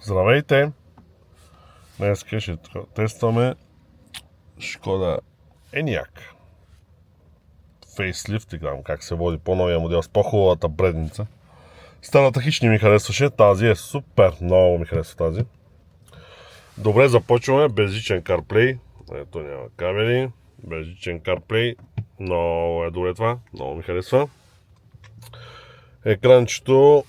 Здравейте! Днес ще тестваме Шкода Enyaq. Фейслифт, и гледам как се води по-новия модел с по-хубавата предница. Старата хич не ми харесваше, тази е супер, много ми харесва тази. Добре, започваме. Безжичен CarPlay. Ето няма кабели. Безжичен CarPlay. Много е добре това, много ми харесва. Екранчето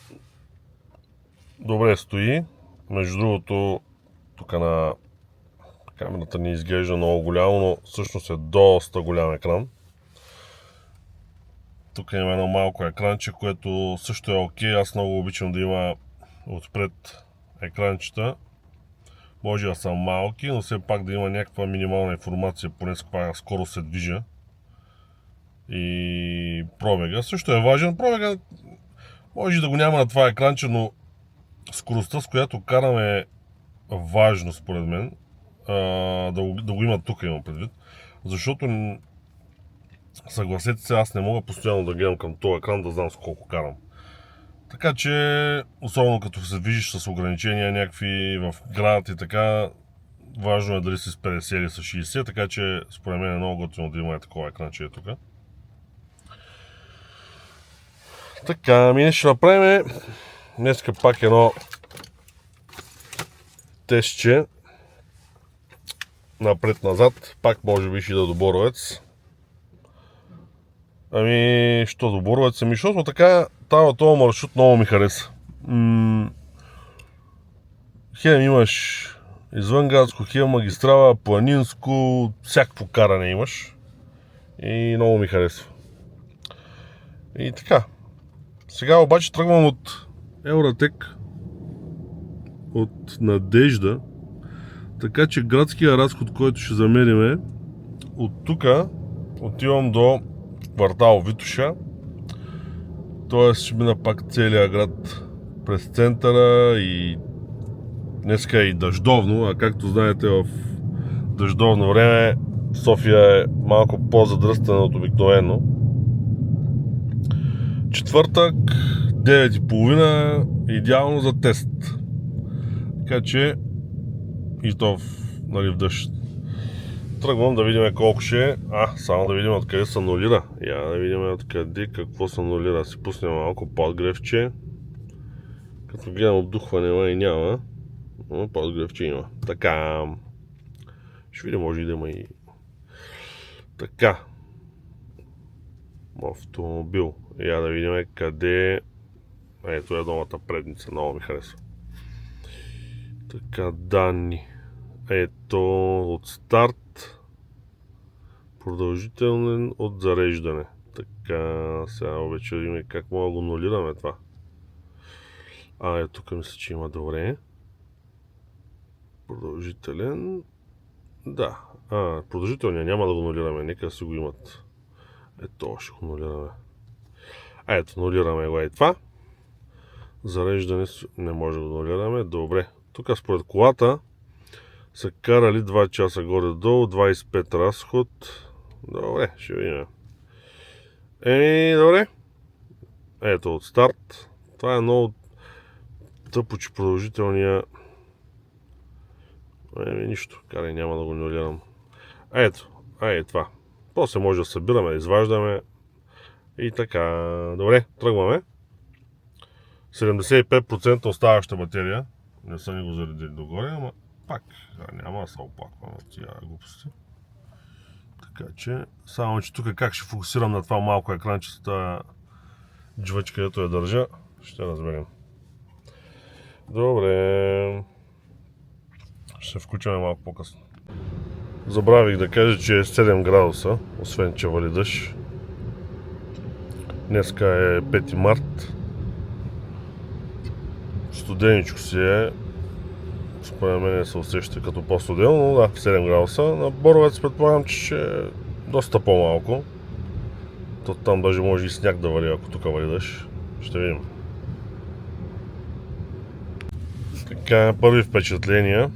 добре стои. Между другото, тук на камерата ни изглежда много голямо, но всъщност е доста голям екран. Тук има едно малко екранче, което също е окей. Аз много обичам да има отпред екранчета. Може да са малки, но все пак да има някаква минимална информация, поне с каква скорост се движа. И пробега също е важен. Пробега може да го няма на това екранче, но скоростта, с която караме, е важно според мен да го има тук, имам предвид. Защото съгласете се, аз не мога постоянно да гледам към този екран, да знам с колко карам. Така че, особено като се движиш с ограничения някакви в град и така, важно е дали си с 50 или с 60, така че според мен е много готино да има такова екранче е тук. Така, ние ще направим днеска пак едно тестче напред-назад, пак може би ще да до Боровец. Ами, що до Боровец? Ами, защото така, този маршрут много ми хареса. Хем имаш извънградско, хем магистрала, планинско, всякакво каране имаш. И много ми харесва. И така. Сега обаче тръгвам от Евратек, от Надежда. Така че градския разход, който ще замериме, от тук отивам до квартал Витоша. Тоест ще мина пак целия град през центъра и днеска е и дъждовно, а както знаете в дъждовно време София е малко по-задръстена от обикновено. Четвъртък, 9:30, идеално за тест. Така че и то в дъжд. Тръгвам да видим колко ще е. Само да видим откъде се анулира. Я да видим откъде какво се анулира. Си пуснем малко подгревче. Като гледам отдухване и няма. Но подгревче има. Така. Ще видим, може и да има и... Така. Автомобил. Я да видим къде... Ето е новата предница. Много ми харесва. Така, данни. Ето от старт. Продължителен от зареждане. Така, сега обече да видим как мога да го анулираме това. Ето тук мисля, че има добре. Продължителен. Да. Продължителния няма да го анулираме. Нека да си го имат. Ето ще го анулираме. Ето, анулираме го и това. Зареждане не може да го анулираме. Добре. Тук според колата са карали 2 часа горе-долу, 25 разход. Добре, ще видим. Добре. Ето от старт. Това е много тъпо, че продължителния... Нищо, карай, няма да го анулирам. Ето, това. После може да събираме, да изваждаме. И така, добре, тръгваме. 75% оставаща батерия. Не са ни го заредили догоре, ама пак няма да се оплаквам от тия глупости. Така че, само че тук как ще фокусирам на това малко екранче с тази джвачка, където я държа, ще разберем. Добре. Ще се включваме малко по-късно. Забравих да кажа, че е 7 градуса, освен че вали дъжд. Днеска е 5 март. Студеничко си е. Според мен се усеща като по-студено, но да, 7 градуса. На Боровец предполагам, че ще е доста по-малко. То там даже може и сняг да вали, ако тук вали дъжд. Ще видим. Така, първи впечатления.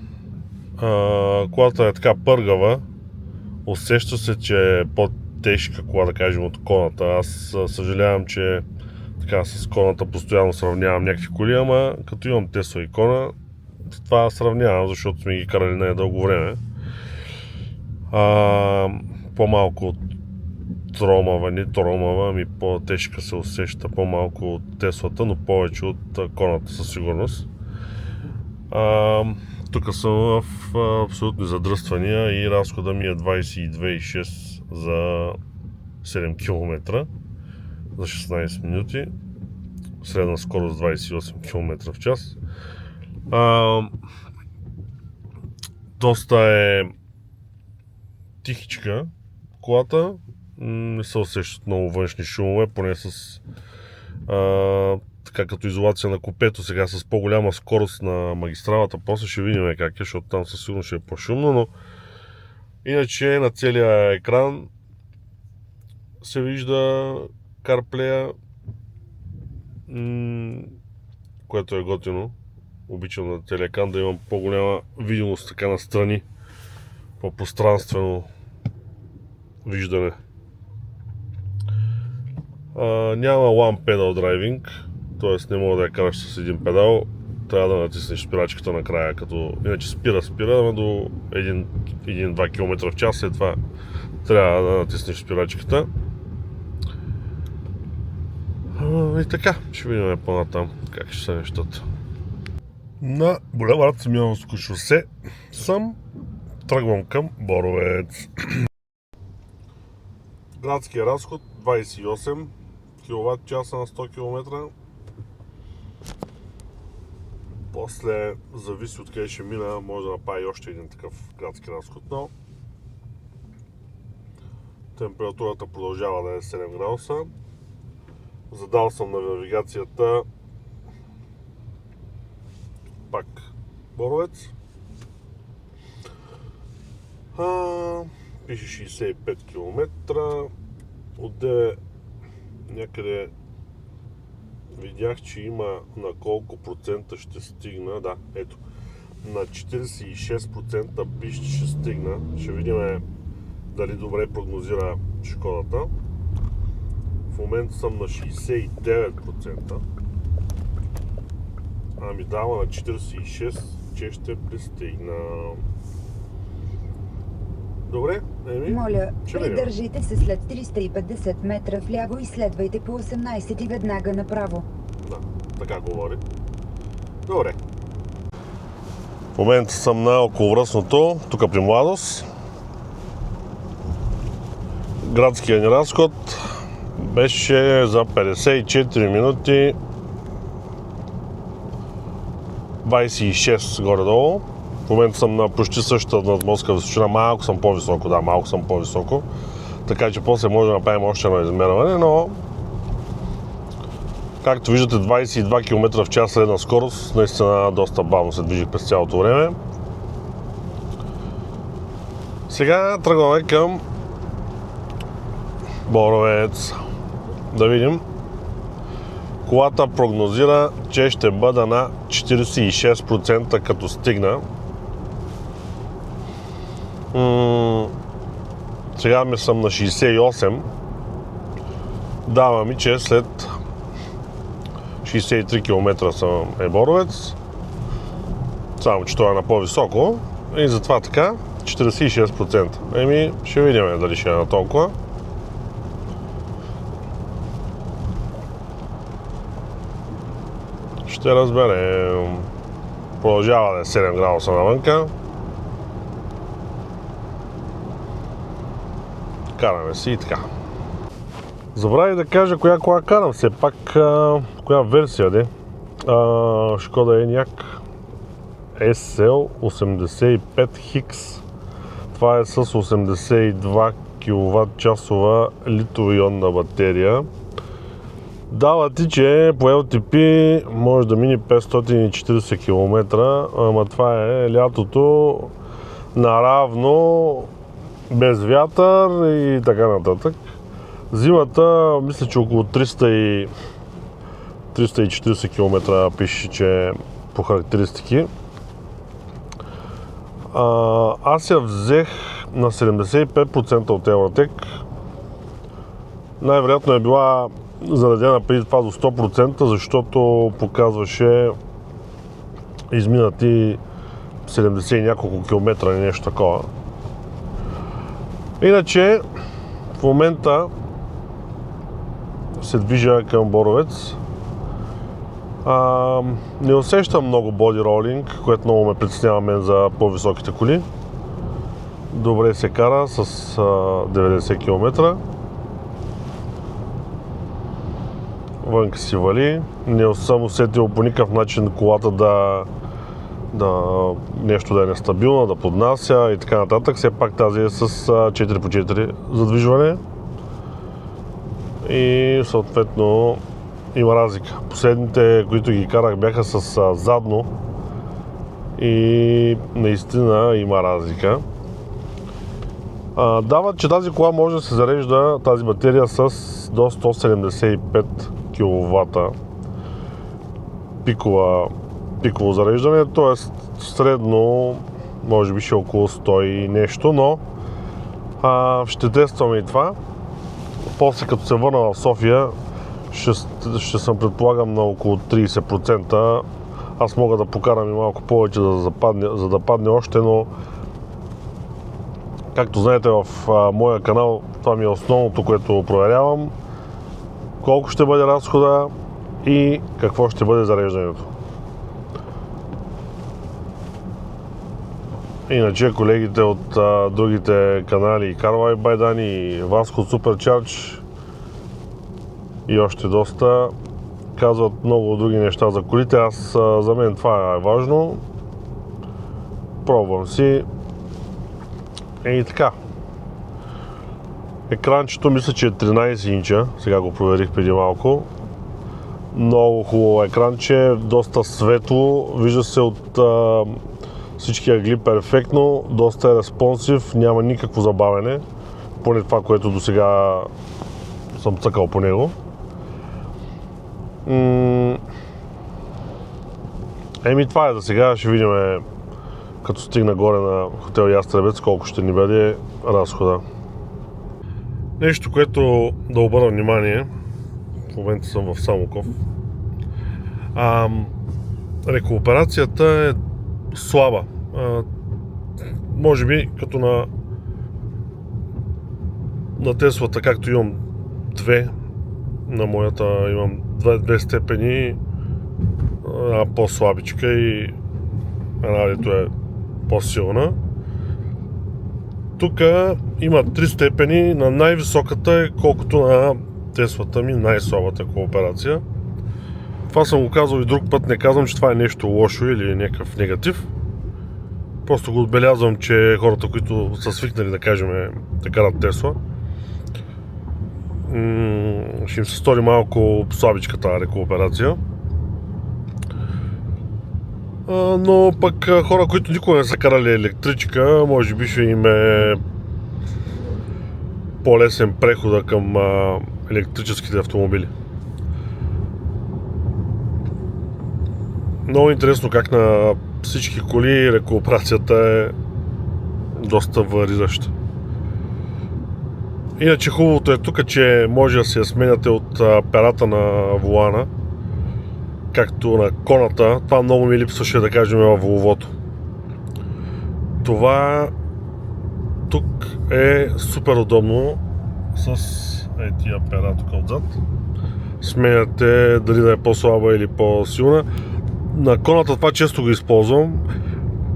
Колата е така пъргава. Усеща се, че е по-тежка кола, да кажем, от коната. Аз съжалявам, че така с коната постоянно сравнявам някакви коли, ама като имам Тесла и Кона, това сравнявам, защото сме ги карали не дълго време. По-малко от тромава, не тромава, ами по-тежка се усеща, по-малко от Теслата, но повече от коната със сигурност. Тук съм в абсолютни задръствания и разхода ми е 22,6 за 7 км за 16 минути. Средна скорост 28 км в час. Доста е тихичка колата. Не се усещат много външни шумове, поне с така като изолация на купето. Сега с по-голяма скорост на магистралата, после ще видим как е, защото там със сигурност ще е по-шумно, но иначе на целия екран се вижда CarPlay, което е готино. Обичам на целия екран да имам по-голяма видимост така настрани, по-пространствено виждане. Няма One Pedal Driving, т.е. не мога да я караш с един педал, трябва да натиснеш спирачката накрая, като иначе спира, но до 1-2 км в час, след това трябва да натиснеш спирачката. И така, ще видим по-натам как ще са нещата. На булевард Симеоновско шосе тръгвам към Боровец. Градския разход 28 кВт часа на 100 км. После зависи от къде ще мина, може да направи още един такъв градски разход, но температурата продължава да е 7 градуса. Задал съм на навигацията пак Боровец. Пише 65 км. Отде някъде видях, че има на колко процента ще стигна. Да, ето. На 46% пише, че ще стигна. Ще видим дали добре прогнозира Шкодата. В момента съм на 69%. Ами дава на 46%, че ще пристигна. Добре, моля, придържайте се след 350 метра вляво и следвайте по 18 и веднага направо. Да, така говори. Добре. В момента съм на околовръстното, тук при Младост. Градският ни разход беше за 54 минути 26 горе-долу. В момента съм на почти същата надморска височина, малко съм по-високо, така че после може да направим още едно измерване, но както виждате 22 км в час средна скорост, наистина доста бавно се движих през цялото време. Сега тръгваме към Боровец. Да видим. Колата прогнозира, че ще бъда на 46% като стигна. Сега ми съм на 68. Дава ми, че след 63 км съм Боровец. Само, че това е на по-високо. И затова така 46%. Ще видим дали ще е на толкова. Ще разберем. Продължава да е 7 градуса навънка. Караме си и така. Забравих да кажа коя кола карам, все пак коя версия де. Шкода Enyaq SL85X. Това е с 82 кВт часова литово-ионна батерия. Дава ти, че по LTP може да мини 540 км, ама това е лятото наравно, без вятър и така нататък. Зимата мисля, че около 340 км пише, че по характеристики. Аз я взех на 75% от Евротек. Най-вероятно е била заредена преди това до 100%, защото показваше изминати 70 и няколко километра или нещо такова. Иначе в момента се движа към Боровец. Не усещам много боди ролинг, което много ме притеснява мен за по-високите коли. Добре се кара с 90 км. Вънка си вали. Не съм усетил по никакъв начин колата нещо да е нестабилна, да поднася и така нататък. Все пак тази е с 4x4 задвижване. И съответно има разлика. Последните, които ги карах, бяха с задно и наистина има разлика. Дават, че тази кола може да се зарежда, тази батерия, с до 175 кВт пиково зареждане, т.е. средно може би ще около 100 и нещо, но ще тестваме и това. После като се върна в София, ще съм предполагам на около 30%. Аз мога да покарам и малко повече, за да падне още, но както знаете, в моя канал това ми е основното, което проверявам. Колко ще бъде разхода и какво ще бъде зареждането. Иначе колегите от другите канали, Carway by Dani и Васко от Supercharge и още доста, казват много други неща за колите. За мен това е важно. Пробвам си. И така. Екранчето мисля, че е 13 инча. Сега го проверих преди малко. Много хубаво екранче, доста светло. Вижда се от всички ъгли перфектно. Доста е респонсив, няма никакво забавяне. Поне това, което до сега съм цъкал по него. Това е за сега. Ще видим, като стигна горе на хотел Ястребец, колко ще ни бъде разхода. Нещо, което да обърна внимание, в момента съм в Самоков. Рекуперацията е слаба. Може би като на Теслата, както имам две, на моята имам две степени, една по-слабичка и една, дето е по-силна. Тук има 3 степени, на най-високата е колкото на Теслата ми, най-слабата кооперация. Това съм го казал и друг път, не казвам, че това е нещо лошо или някакъв негатив. Просто го отбелязвам, че хората, които са свикнали, да кажем, да карат Тесла, ще им се стори малко слабичката рекуперация. Но пък хора, които никога не са карали електричка, може би ще им е по-лесен прехода към електрическите автомобили. Много интересно как на всички коли рекуперацията е доста варираща. Иначе хубавото е тук, че може да се я сменяте от перата на волана, както на коната. Това много ми липсваше, да кажем, във Volvo-то. Това тук е супер удобно с тия пера тук отзад. Сменяте дали да е по-слаба или по-силна. На коната това често го използвам.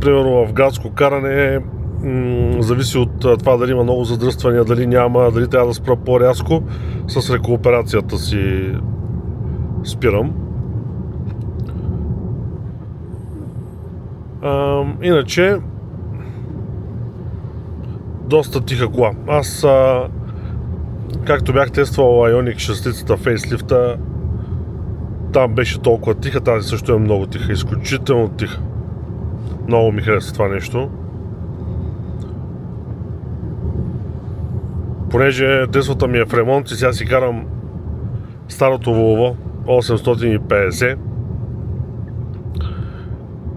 Примерно в градско каране зависи от това дали има много задръствания, дали няма, дали трябва да спра по-рязко. С рекуперацията си спирам. Иначе доста тиха кола. Аз както бях тествал Ioniq 6-цата фейслифта, там беше толкова тиха, тази също е много тиха, изключително тиха. Много ми харесва това нещо. Понеже Теслата ми е в ремонт и сега си карам старото Volvo 850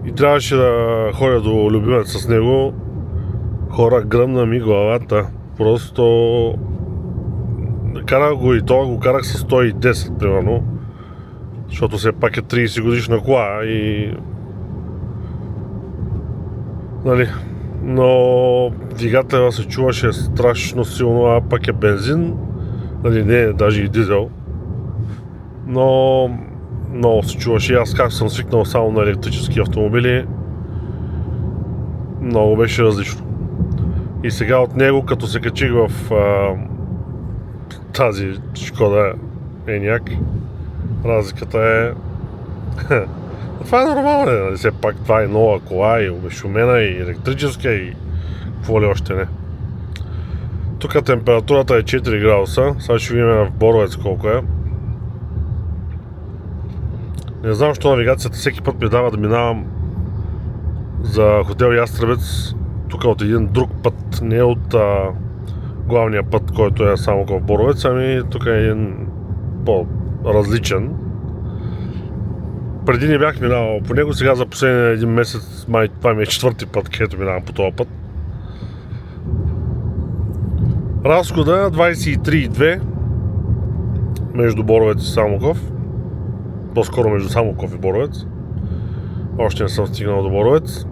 и трябваше да ходя до любимец с него. Хора, гръмна ми главата. Просто карах го и това го карах с 110 примерно, защото все пак е 30 годишна кола и Нали, но двигателя се чуваше страшно силно, а пък е бензин, нали, не, даже и дизел. Но много се чуваше. Аз как съм свикнал само на електрически автомобили, много беше различно. И сега от него, като се качих в тази Шкода Еняк, разликата е... Това е нормално, нали? Все пак това е нова кола и обешумена, и електрическа, и какво ли още не. Тук температурата е 4 градуса, сега ще видим в Боровец колко е. Не знам, защо навигацията всеки път ми дава да минавам за хотел Ястребец тук от един друг път, не от главния път, който е само в Боровец, ами тук е един по-различен. Преди не бях минавал по него, сега за последния един месец, май това ми е 4-ти път, където минавам по този път. Разхода 23,2 между Боровец и Самоков. По-скоро между Самоков и Боровец. Още не съм стигнал до Боровец.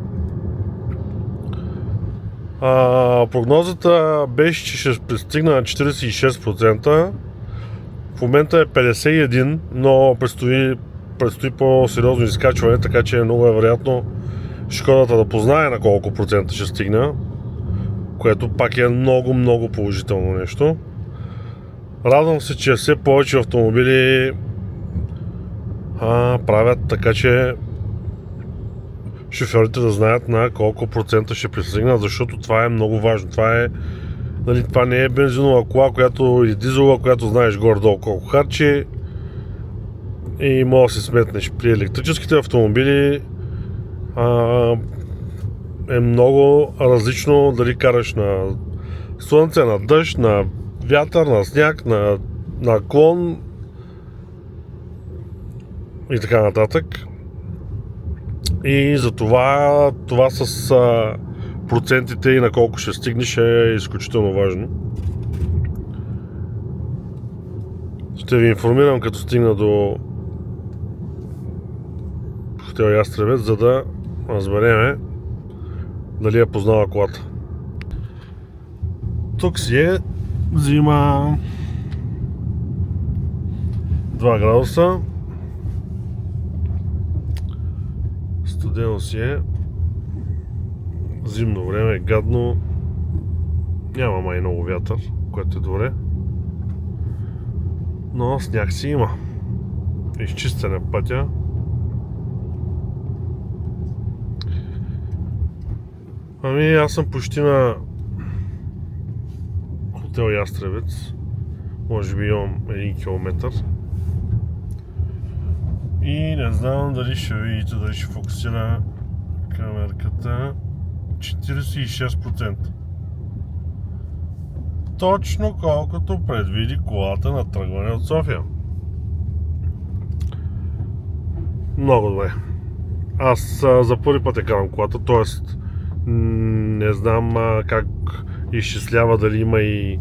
Прогнозата беше, че ще пристигна на 46%. В момента е 51%, но предстои по-сериозно изкачване, така че много е вероятно Шкодата да познае на колко процента ще стигна, което пак е много положително нещо. Радвам се, че все повече автомобили правят така, че шофьорите да знаят на колко процента ще пристигнат, защото това е много важно. Това не е бензинова кола, или дизелова, която знаеш горе-долу колко харчи и може да се сметнеш. При електрическите автомобили е много различно дали караш на слънце, на дъжд, на вятър, на сняг, на наклон и така нататък. И затова това с процентите и на колко ще стигнеш е изключително важно. Ще ви информирам като стигна до хотел Ястребец, за да разбереме дали я познава колата. Тук си е зима 2 градуса. Студено си е. Зимно време е гадно. Няма май много вятър, което е добре. Но сняг си има. Изчистен е пътя. Ами аз съм почти на хотел Ястребец. Може би имам 1 километър. И не знам дали ще видите, дали ще фокусира камерката. 46%. Точно колкото предвиди колата на тръгване от София. Много добре. Аз за първи път карам колата, т.е. не знам как изчислява, дали има и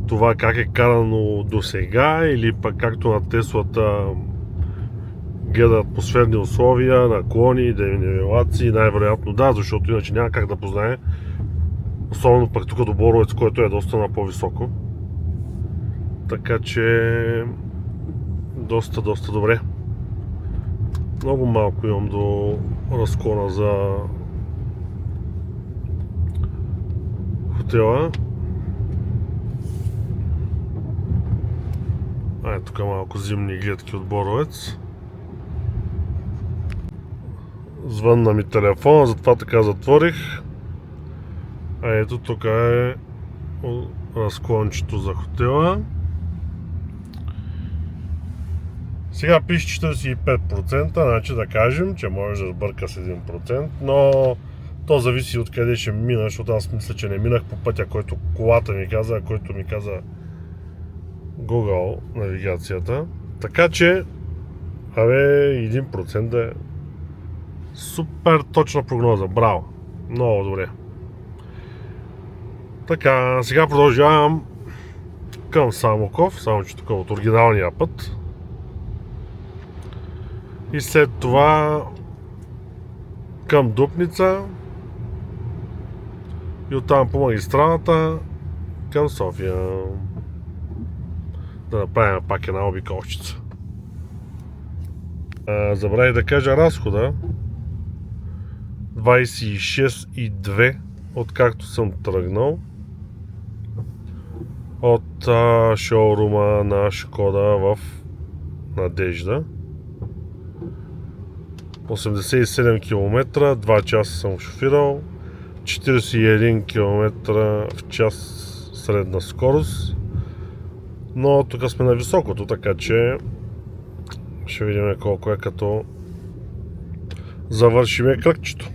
това как е карано до сега, или пък както на Теслата гледа атмосферни условия, наклони, денивелации, най-вероятно да, защото иначе няма как да познае. Особено пък тук до Боровец, който е доста на по-високо. Така че доста добре. Много малко имам до разклона за хотела. Тук малко зимни гледки от Боровец. Звънна ми телефона, затова така затворих. Ето тук е разклончето за хотела. Сега пише 45%, значи да кажем, че може да сбърка с 1%, но то зависи от къде ще мина, защото аз мисля, че не минах по пътя, който колата ми каза, който ми каза Google навигацията. Така че, 1% е супер точна прогноза. Браво! Много добре. Така, сега продължавам към Самоков, само че тук от оригиналния път. И след това към Дупница и оттам по магистралата към София. Да направим пак една обиколчица. Забравих да кажа разхода. 26,2 откакто съм тръгнал от шоурума на Шкода в Надежда. 87 км, 2 часа съм шофирал, 41 км в час средна скорост, но тук сме на високото, така че ще видим колко е като завършиме кръгчето.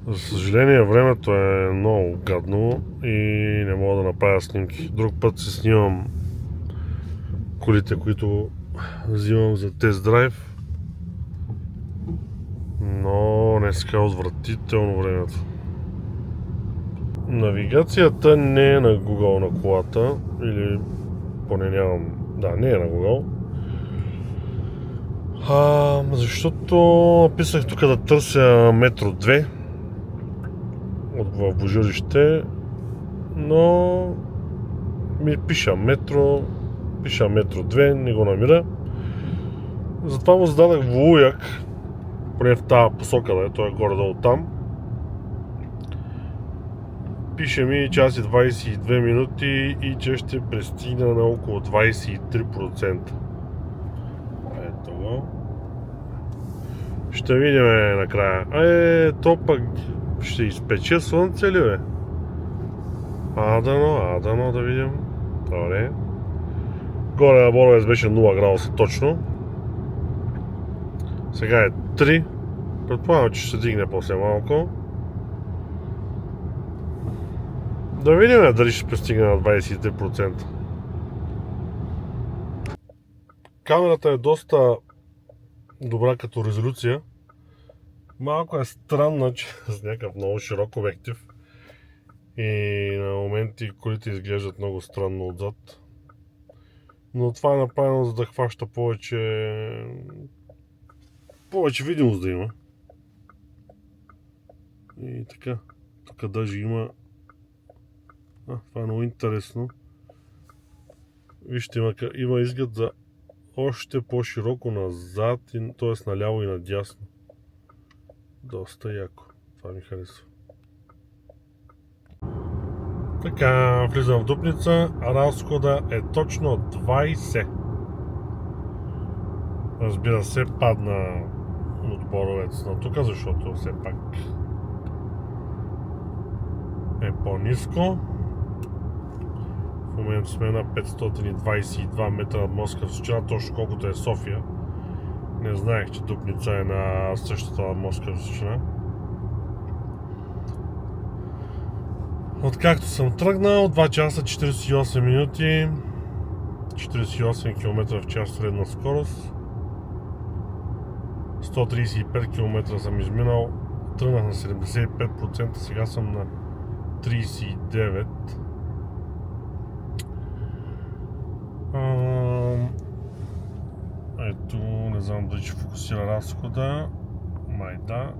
За съжаление времето е много гадно и не мога да направя снимки. Друг път си снимам колите, които взимам за тест драйв, но днеска е отвратително времето. Навигацията не е на Google на колата, или поне нямам, да, не е на Google. Защото написах тук да търся метро 2 в Божурище, но ми пиша метро 2, не го намира. Затова му зададах Волуяк, поне в тази посока, да е, той е горе-долу там. Пише ми час и 22 минути и че ще пристигна на около 23%. Ето го. Ще видим накрая. То пък ще изпече слънце ли бе? Дано да видим. Добре. Горе на Боровец беше 0 градуса точно. Сега е 3. Предполагам, че ще се дигне после малко. Да видим дали ще пристигне на 23%. Камерата е доста добра като резолюция. Малко е странна, че с някакъв много широк обектив и на моменти колите изглеждат много странно отзад. Но това е направено, за да хваща повече видимост да има. И така, тук даже има... това е много интересно. Вижте, има изглед за още по-широко назад, т.е. наляво и надясно. Доста яко. Това ми харесва. Така, влизам в Дупница. Разхода е точно 20. Разбира се, падна от Боровец на тук, защото все пак е по-ниско. В момента сме на 522 метра над морска височина, точно колкото е София. Не знаех, че Дупница е на същата морска височина. Откакто съм тръгнал, 2 часа 48 минути, 48 км в час средна скорост, 135 км съм изминал, тръгнах на 75%, сега съм на 39%. Ето, не знам дали ще фокусира разхода. Май да.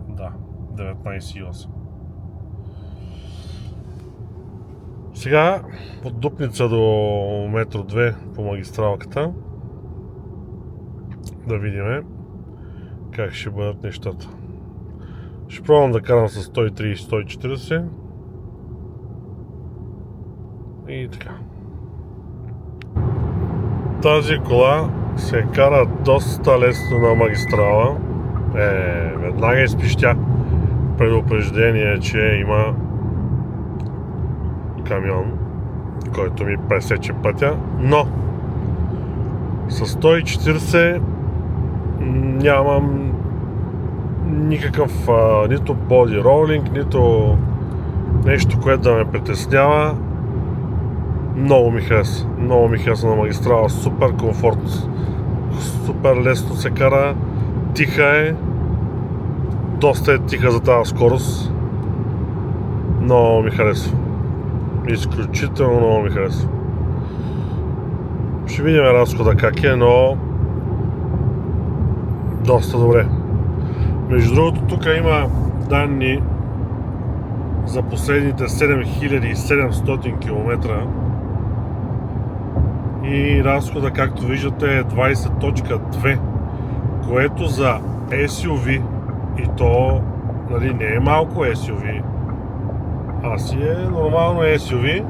Да, 19,8. Сега от Дупница до метро 2 по магистралката. Да видим как ще бъдат нещата. Ще пробвам да карам с 130-140. И така. Тази кола се кара доста лесно на магистрала. Веднага изпищя предупреждение, че има камион, който ми пресече пътя, но с 140 нямам никакъв нито боди ролинг, нито нещо, което да ме притеснява. Много ми хареса на магистрала, супер комфортно, супер лесно се кара, тиха е, доста е тиха за тази скорост. Много ми харесва. Изключително много ми харесва. Ще видим разхода как е, но доста добре. Между другото, тук има данни за последните 7700 км. И разхода, както виждате, е 20.2, което за SUV, и то нали, не е малко SUV, а си е нормално SUV,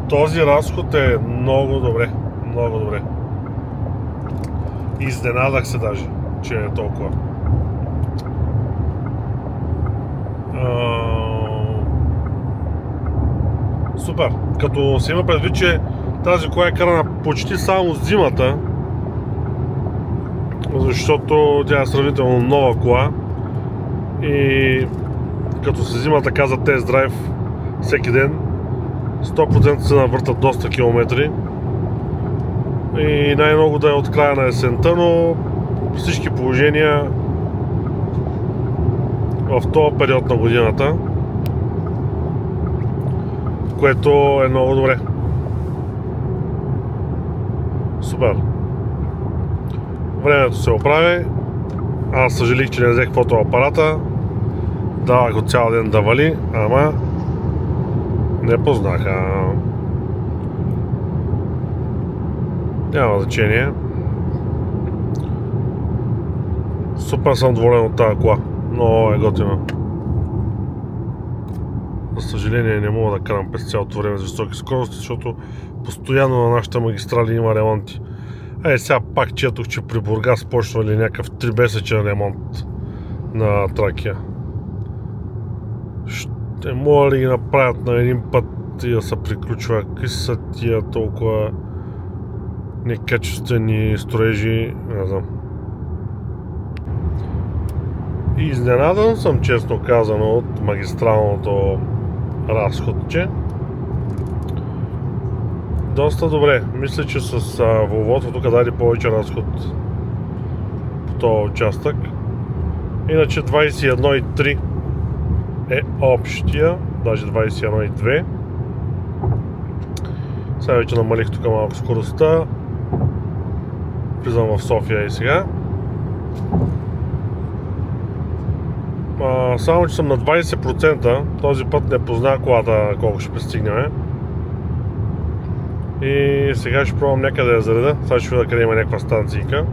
този разход е много добре, много добре. Изненадах се даже, че е толкова. Супер, като се има предвид, че тази кола е карана почти само зимата, защото тя е сравнително нова кола и като се взима така за тест драйв всеки ден, 100% се навъртат доста километри и най-много да е от края на есента, но при всички положения в този период на годината, което е много добре. Супер. Времето се оправи. Аз съжалих, че не взех фотоапарата. Давах го цял ден да вали, ама не познаха. Няма значение. Супер съм доволен от тази кола. Много е готина. За съжаление не мога да карам през цялото време с високи скорости, защото постоянно на нашата магистрали има ремонти. Сега пак четох, че при Бургас почнали някакъв 3-месечен ремонт на Тракия. Ще могат ли ги направят на един път и да се приключва? Какви са тия толкова некачествени строежи? Не знам. И изненадан съм, честно казано, от магистралното разходче. Доста добре. Мисля, че с Volvo тук даде повече разход по този участък. Иначе 21,3 е общия, даже 21,2. Сега вече намалих тук малко скоростта. Влизам в София и сега. Само че съм на 20%, този път не позна колата колко ще пристигнем. И сега ще пробвам някъде да я зареда. Сега ще видя къде има някаква станцийка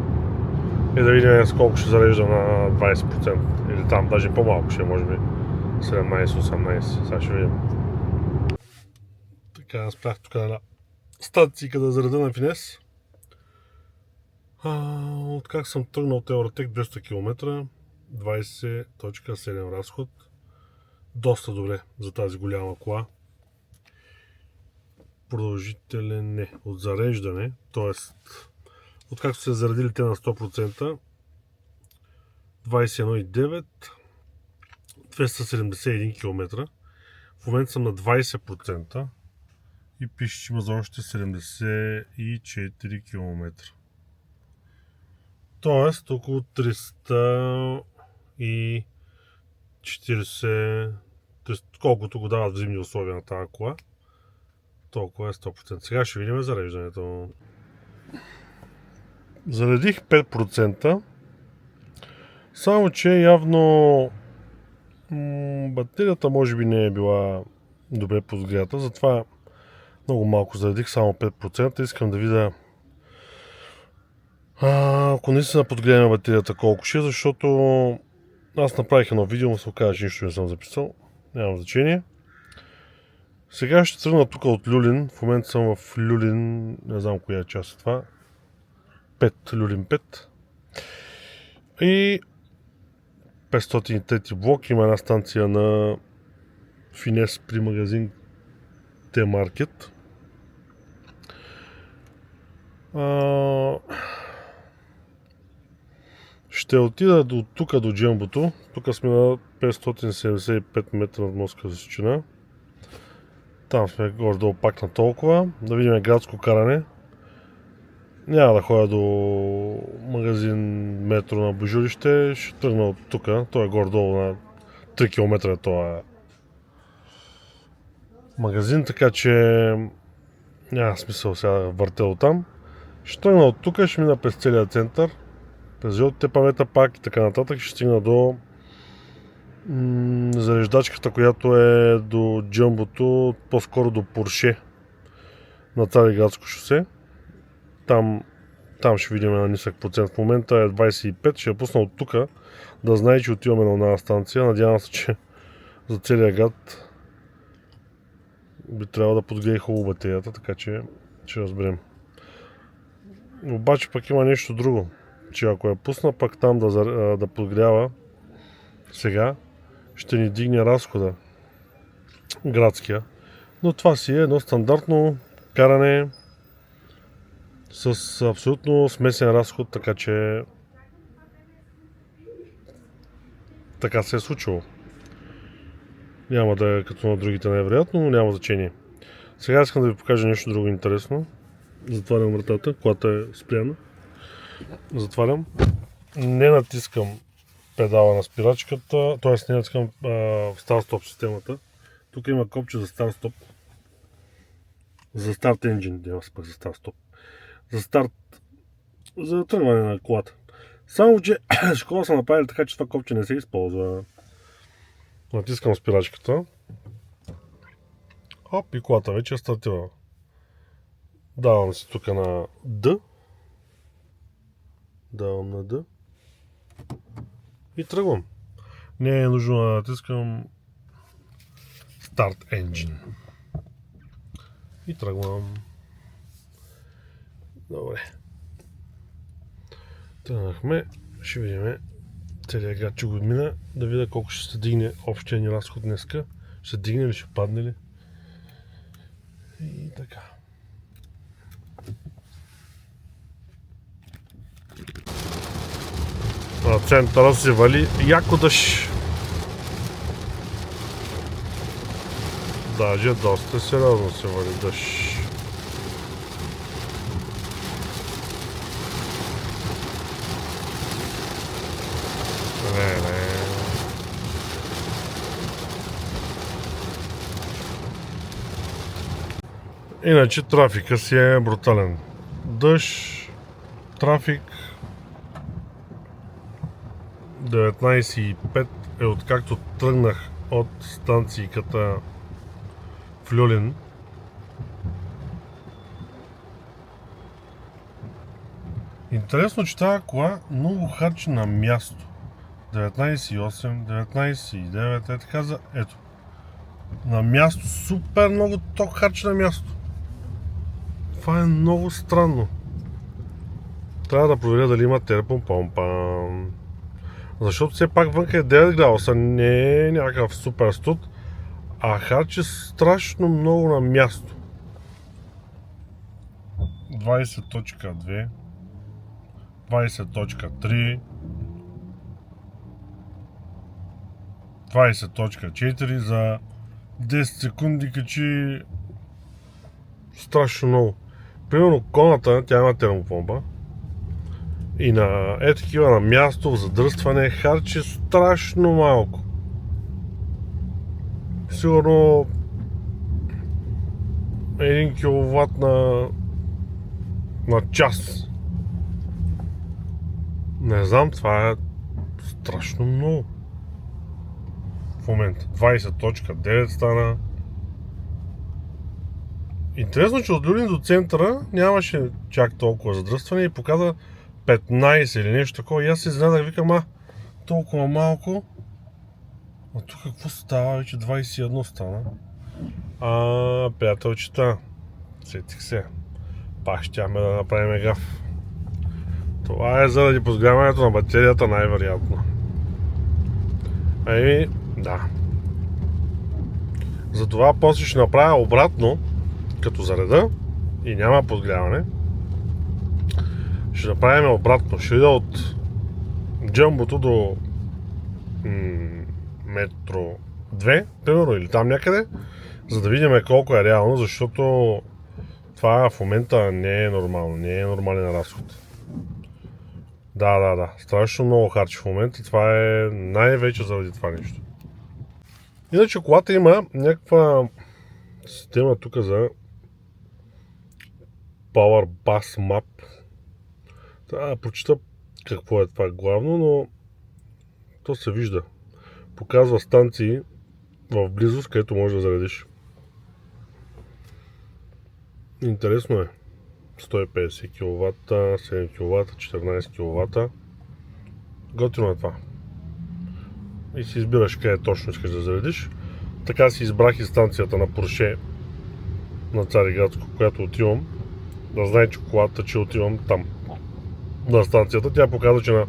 и да видим с колко ще зарежда на 20%. Или там даже по-малко ще, може би 17-18. Сега ще видим. Така, спрях тук на станцийка да зареда на финес. Откак съм тръгнал от Евротек 200 км, 20.7 разход. Доста добре за тази голяма кола. Продължителен не, от зареждане, т.е. откакто се заредили те на 100%, 21,9, 271 км. В момента съм на 20% и пише, че има за още 74 км. Тоест около 340, колкото го дават в зимни условия на тази кола. Толкова е 100%. Сега ще видим зареждането. Заредих 5%. Само че явно батерията може би не е била добре подгрята. Затова много малко заредих, само 5%. Искам да видя ако наистина подгледаме батерията колко ще е, защото аз направих едно видео, но се оказа, че нищо не съм записал. Няма значение. Сега ще тръгна тук от Люлин. В момента съм в Люлин, не знам коя е част е това. 5, Люлин 5. И 503 блок има една станция на Финес при магазин T-Market. Ще отида до тук, до джембото. Тук сме на 575 метра над морска височина. Там сме горе-долу пак на толкова. Да видим градско каране. Няма да ходя до магазин метро на Божурище. Ще тръгна от тук. Той е горе-долу на 3 км. Това е магазин, така че няма смисъл сега да въртя от там. Ще тръгна от тук, ще мина през целия център, през жълтите павета пак и така нататък. Ще стигна до зареждачката, която е до джамбото, по-скоро до Порше на Цариградско шосе. Там ще видим на нисък процент. В момента е 25, ще я пусна от тук, да знае, че отиваме на една станция. Надявам се, че за целия град би трябвало да подгрее хубаво батерията, така че ще разберем. Обаче пък има нещо друго, че ако я пусна пък там да подгрява сега, ще ни дигне разхода градския. Но това си е едно стандартно каране с абсолютно смесен разход, така че така се е случило. Няма да е като на другите най-вероятно, но няма значение. Сега искам да ви покажа нещо друго интересно. Затварям вратата, колата е спряна. Затварям. Не натискам педала на спирачката, т.е. не натискам старт-стоп системата. Тук има копче за старт-стоп. За старт енджин, няма се пък за старт-стоп. За старт, за тръгване на колата. Само, че школа са направили така, че това копче не се използва. Натискам спирачката. Хоп, и колата вече е стартирала. Давам си тук на D. Давам на D. И тръгвам. Не е нужно да натискам Start Engine. И тръгвам. Добре. Тръгнахме. Ще видим целият град, че го мина. Да видя колко ще се дигне общия ни разход днеска. Ще дигне ли, ще падне ли. И така. На центъра се вали яко дъжд. Даже доста сериозно се вали дъжд. Не. Иначе трафика си е брутален. Дъжд, трафик. 19.05 е откакто тръгнах от станцийката в Люлин. Интересно, че тази кола много харчи на място. 19.8, 19.9 е така за... Ето. На място. Супер много ток харчи на място. Това е много странно. Трябва да проверя дали има терпомпомпа. Защото все пак вънка е 9 градуса, не е някакъв супер студ, а харчи страшно много на място. 20.2, 20.3, 20.4 за 10 секунди качи страшно много. Примерно коната, тя има термопомпа. И на такива на място в задръстване харчи страшно малко. Сигурно 1 киловатт на час. Не знам, това е страшно много. В момента 20.9 стана. Интересно, че от Люлин до центъра нямаше чак толкова задръстване и показа 15 или нещо такова. И аз се изненадах, викам, толкова малко. А тук какво става? Вече 21 стана. Приятелчета, сетих се. Пак щяхме да направим гаф. Това е заради подгряването на батерията най-вероятно. Да. Затова после ще направя обратно, като зареда и няма подгряване. Ще направим обратно. Ще ида от джамбото до метро 2, примерно, или там някъде, за да видим колко е реално, защото това в момента не е нормално, не е нормален разход. Да, страшно много харчи в момента, това е най-вече заради това нещо. Иначе колата има някаква система тук за Power Bus Map. Трябва да прочита какво е това главно, но то се вижда. показва станции в близост, където можеш да заредиш. Интересно е. 150 кВт, 7 кВт, 14 кВт. Готино е това. И си избираш къде точно искаш да заредиш. Така си избрах и станцията на Порше на Цариградско, която отивам. Да знае, че колата, че отивам там на станцията. Тя показва, че на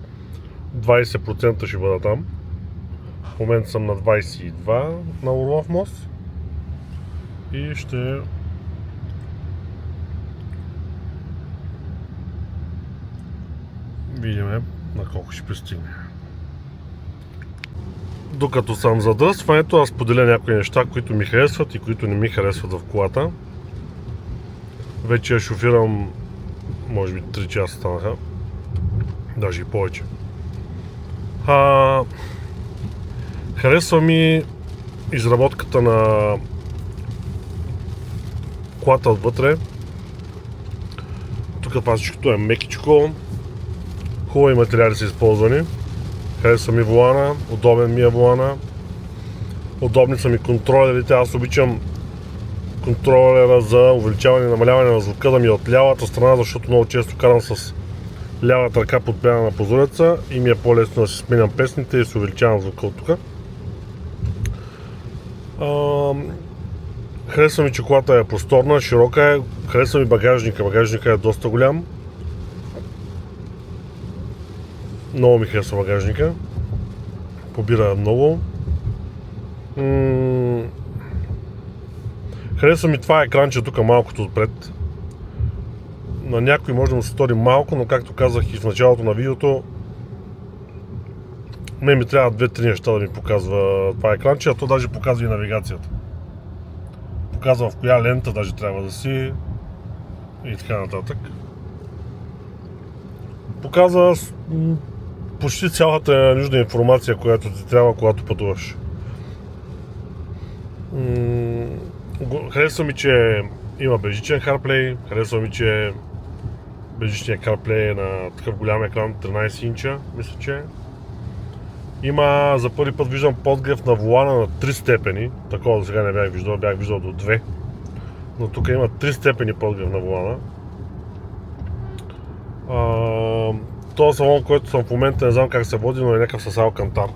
20% ще бъда там. В момента съм на 22 на Орлов мост. И ще видим на колко ще пристигне. Докато съм задръстването, аз споделя някои неща, които ми харесват и които не ми харесват в колата. Вече я шофирам, може би 3 часа станаха, даже и повече. Харесва ми изработката на колата отвътре. Тук всичкото е мекичко, хубави материали са използвани. Харесва ми волана, удобен ми е волана. Удобни са ми контролерите. Аз обичам контролера за увеличаване и намаляване на звука да ми е от лявата страна, защото много често карам с лявата ръка подпряна на прозореца и ми е по-лесно да си сменям песните и да си увеличавам звука от тук. Харесва ми, че колата е просторна, широка е. Харесва ми багажника. Багажника е доста голям. Много ми харесва багажника. Побира много. Харесва ми това екранче тук малкото отпред. На някой може да му се стори малко, но както казах и в началото на видеото, ми трябва 2-3 неща да ми показва това екранче, а то даже показва и навигацията. Показва в коя лента даже трябва да си и така нататък. Показва почти цялата нужна информация, която ти трябва, когато пътуваш. Харесва ми, че има безжичен CarPlay, харесва ми, че безжичният CarPlay е на такъв голям екран, 13 инча, мисля, че. Има, за първи път виждам подгрев на волана на 3 степени, такова до сега не бях виждал до 2. Но тук има 3 степени подгрев на волана. Този салон, който съм в момента, не знам как се води, но е някакъв с Алкантар.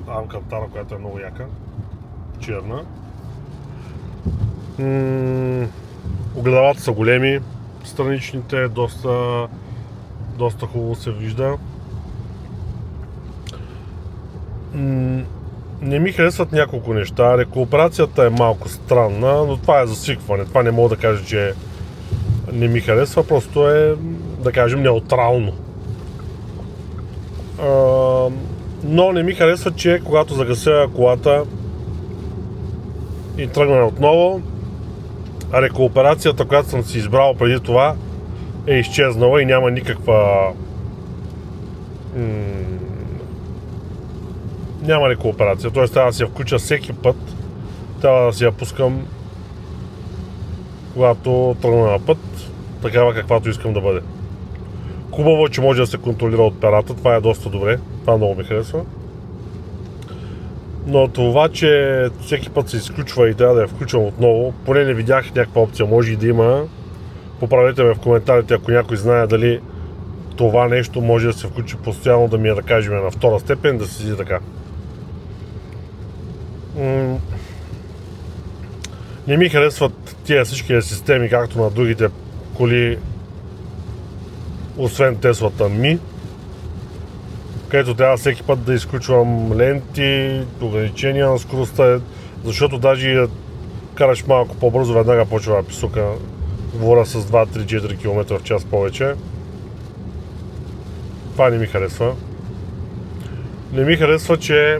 Алкантара, която е много яка. Черна. Огледалата са големи. Страничните доста хубаво се вижда. Не ми харесват няколко неща. Рекуперацията е малко странна, но това е засвикване. Това не мога да кажа, че не ми харесва, просто е, да кажем, неутрално. Но не ми харесва, че когато загася колата и тръгна отново, рекуперацията, която съм си избрал преди това, е изчезнала и няма никаква няма рекуперация, т.е. трябва да си я включа всеки път, трябва да си я пускам когато тръгна на път, такава каквато искам да бъде. Хубаво е, че може да се контролира от перата, това е доста добре, това много ми харесва. Но това, че всеки път се изключва и трябва да я включвам отново, поне не видях някаква опция, може и да има. Поправете ме в коментарите, ако някой знае дали това нещо може да се включи постоянно, да ми е, да кажем, на втора степен, да седи така. Не ми харесват тия всички системи, както на другите коли, освен Теслата ми, където трябва всеки път да изключвам ленти, ограничения на скоростта, защото даже и караш малко по-бързо, веднага почва да писука. Говоря с 2-3-4 км в час повече. Това не ми харесва. Не ми харесва, че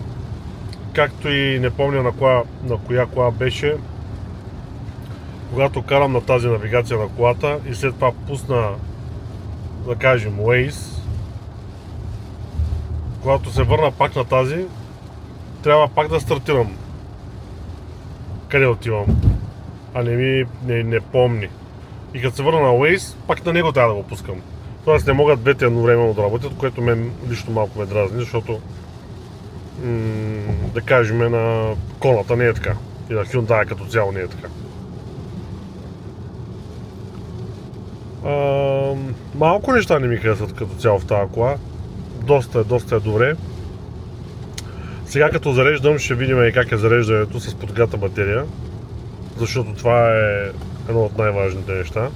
както и не помня на коя кола беше, когато карам на тази навигация на колата и след това пусна, да кажем, Waze, когато се върна пак на тази, трябва пак да стартирам къде отивам, а не помни. И като се върна на Waze, пак на него трябва да го пускам. Тоест не могат двете едновременно да работят, което мен лично малко ме дразни, защото да кажем, на Коната не е така. И на Hyundai като цяло не е така. Малко неща не ми харесват като цяло в тази кола. Доста е добре. Сега като зареждам, ще видим и как е зареждането с подгрята батерия. Защото това е едно от най-важните неща.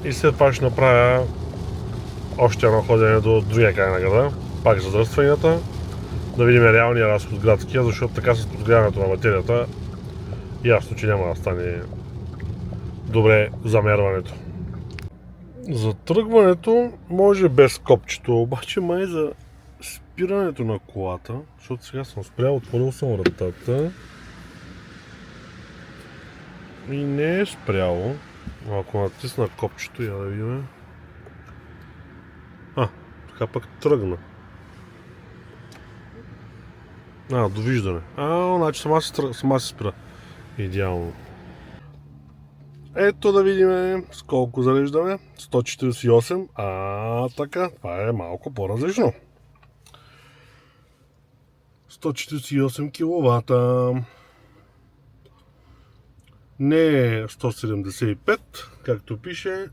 И след това ще направя още едно ходене до другия край на града. Пак задръстванията. Да видим реалния разход градския, защото така с подгряването на батерията ясно, че няма да стане добре замерването. За тръгването може без копчето, обаче май за спирането на колата, защото сега съм спрял, отворил съм вратата и не е спряло. Ако натисна копчето, я да видим. Така пък тръгна. Довиждане. Значи сама се спира. Идеално. Ето да видим с колко зареждаме. 148. Така, това е малко по-различно. 148 киловата. Не е 175, както пише,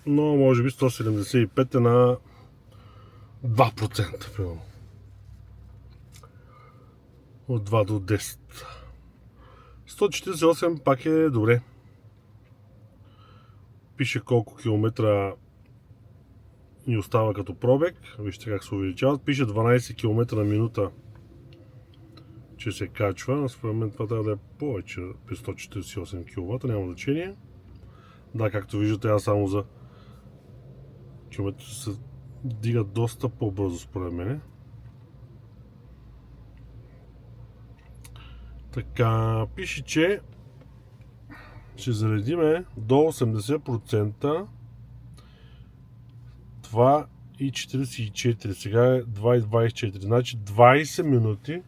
но може би 175 е на 2%, примерно. От 2 до 10. 148 пак е добре. Пише колко километра ни остава като пробег. Вижте как се увеличават. Пише 12 км на минута, че се качва. Но според мен това трябва да е повече при 148 кВт. Няма значение. Да, както виждате, аз само за километри се дига доста по-бързо според мен. Така, пише, че ще заредиме до 80%. 2,44. Сега е 2,24. Значи 20 минути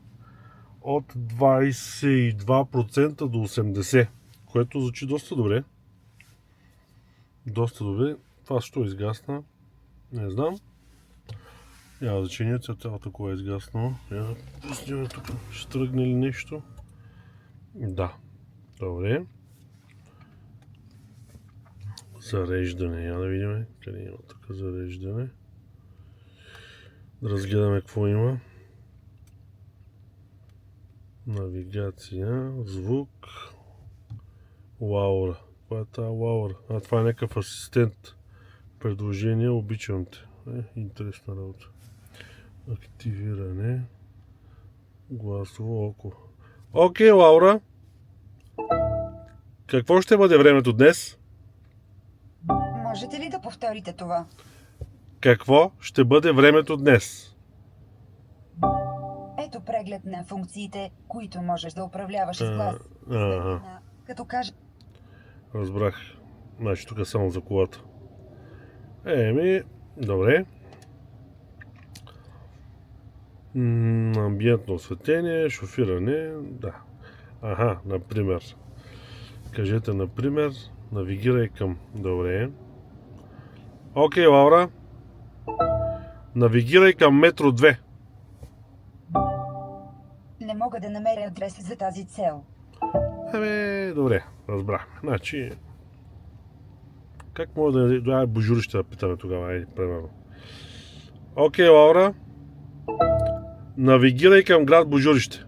от 22% до 80%. Което звучи доста добре. Доста добре. Това що изгасна? Не знам. Няма значение, цялата кола е изгаснала. Я пуснем тук. Ще тръгне ли нещо? Да. Добре. Зареждане. Я да видим къде има тук зареждане. Да разгледаме какво има. Навигация, звук, Лаура. Това е тази Лаура. Това е някакъв асистент. Предложение, обичам те. Интересна работа. Активиране. Гласово око. Окей, Лаура. Какво ще бъде времето днес? Можете ли да повторите това? Какво ще бъде времето днес? Ето преглед на функциите, които можеш да управляваш с глас. Като кажа... Разбрах. Значи тук само за колата. Добре. Амбиентно осветление, шофиране, да. Например. Кажете, например, навигирай към... Добре. Окей, Лаура. Навигирай към метро 2. Не мога да намеря адрес за тази цел. Добре, разбрахме. Значи... Как мога да... Божурище да питаме тогава, примерно. Окей, Лаура. Навигирай към град Божурище.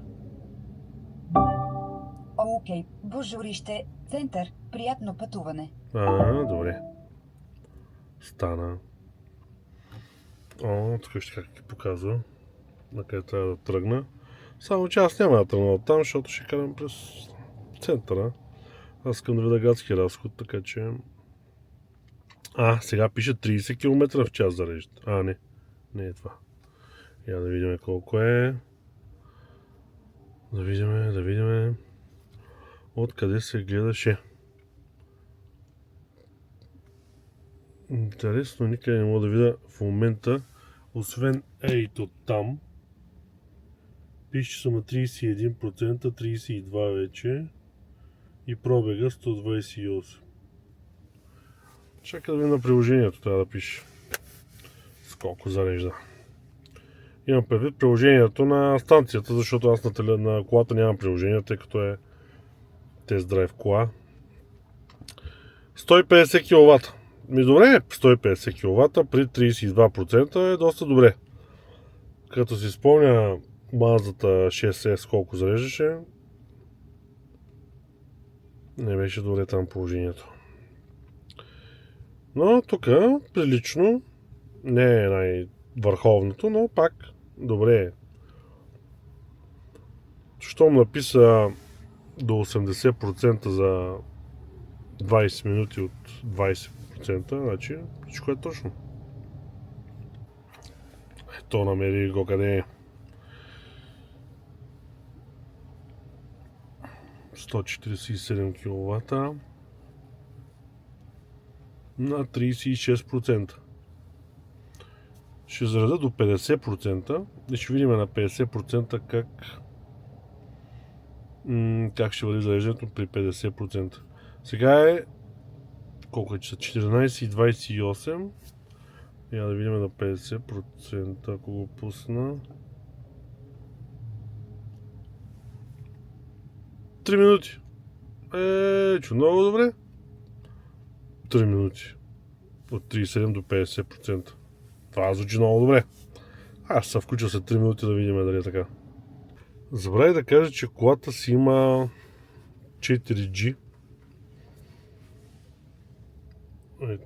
Окей, Божурище, център, приятно пътуване. Добре. Стана. Тук ще как ти показва. На къде трябва да тръгна. Само че аз няма да тръгна от там, защото ще карам през центъра. Аз искам да видя градски разход, така че... Сега пише 30 км в час зарежда. Не е това. Я да видим колко е. Да видим. Откъде се гледаше. Интересно, никъде не мога да видя в момента, освен ето там. Пише са на 31%, 32% вече и пробега 128. Чакай да видим на приложението, трябва да пише. с колко зарежда. Имам предвид приложението на станцията, защото аз на колата нямам приложение, тъй като е тест драйв кола. 150 кВт. Добре, 150 кВт при 32% е доста добре. Като си спомня Маздата 6S колко зареждаше, не беше добре там положението. Но тук прилично, не е най-върховното, но пак добре е. Щом написа до 80% за 20 минути от 20%, значи всичко е точно. Ето, намери го къде е. 147 кВт на 36%. Ще зареда до 50% и ще видим на 50% как ще бъде зареждането при 50%. Сега е колко е часа? 14:28. Я да видим на 50%, ако го пусна. 3 минути. Много добре. 3 минути. От 37 до 50%. Това звучи много добре. Аз се включа след 3 минути да видим дали е така. Забравих да кажа, че колата си има 4G.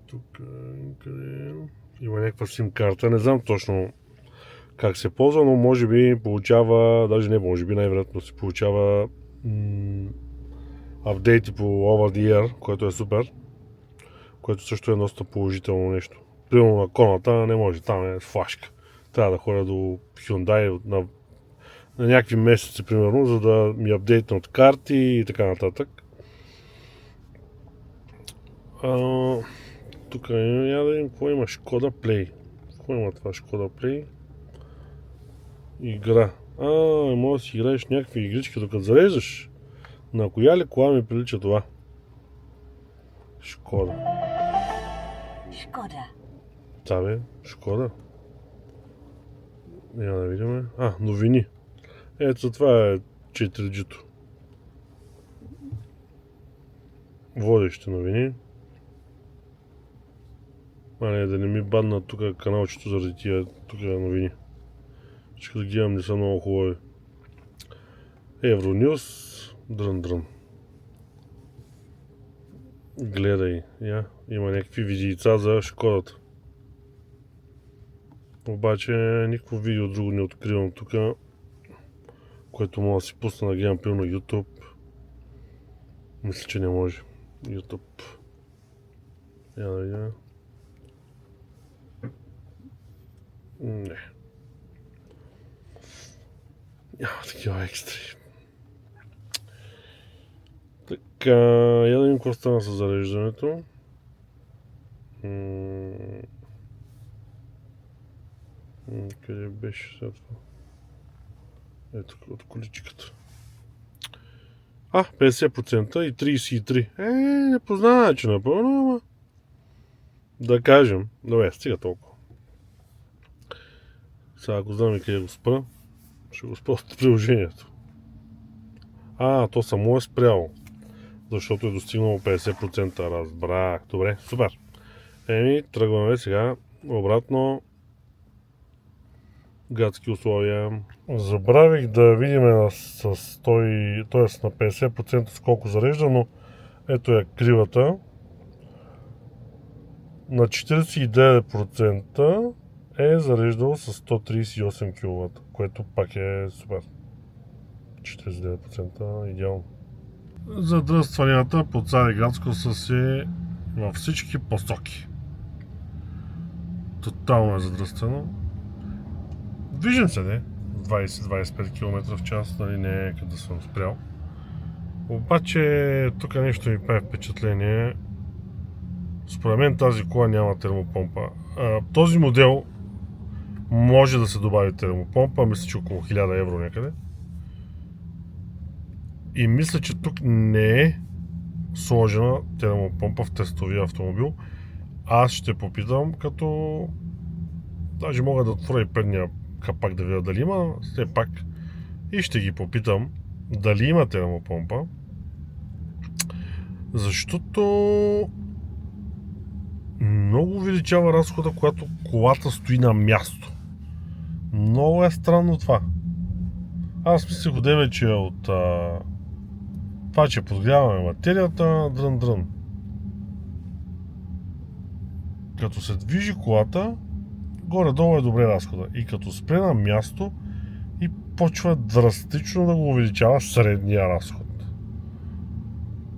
Тук къде има някаква SIM карта. Не знам точно как се ползва, но може би получава, даже не може би, най-вероятно се получава апдейти по Over the Air, което е супер. Което също е доста положително нещо. Примерно на коната не може, там е флашка. Трябва да ходя до Hyundai на някакви месеци, примерно, за да ми апдейтнат карти и така нататък. Тук я да видим какво има. Шкода Play. Какво има това Шкода Play? Игра. Може да си играеш някакви игрички докато зареждаш. На коя ли кола ми прилича това? Шкода. Шкода. Да бе, Шкода. Я да видим. Новини. Ето това е 4G-то. Водещи новини. Не, да не ми бадна тук каналчето заради тия тук новини. Ще да гледам, не са много хубави. Евронюс. Дрън. Гледай. Има някакви видеица за Шкодата. Обаче никакво видео друго не откривам тук, което мога да си пусна да гледам пилно YouTube. Мисля, че не може. YouTube. Я да видя. Не. Няма такива екстри. Така, я да видим какво стана с зареждането. Къде беше сега това? Ето от количката. 50% и 33%. Не познава че напълно, ама да кажем. Добре, стига толкова. Сега ако знам и къде го спра, ще го спра от приложението. То само е спряло. Защото е достигнало 50%. Разбрах. Добре, супер. Тръгваме сега обратно. Градски условия. Забравих да видим на 50% с колко зарежда, но ето е кривата. На 49% е зареждал с 138 кВт, което пак е супер. 49% идеално. Задръстванията по Цариградско са си във всички посоки. Тотално е задръствано. Движим се, 20-25 км в час, нали не е къде съм спрял. Обаче тук нещо ми прави впечатление. Според мен тази кола няма термопомпа. Този модел може да се добави термопомпа, мисля, че около 1000 евро някъде. И мисля, че тук не е сложена термопомпа в тестовия автомобил. Аз ще попитам, като Даже мога да отворя и предния капак да видя дали има, все пак и ще ги попитам дали има термопомпа, защото много увеличава разхода, когато колата стои на място. Много е странно това. Аз мислех одеве, че от това, че подгряваме материята, дрън. Като се движи колата, горе-долу е добре разхода. И като спре на място и почва драстично да го увеличава средния разход.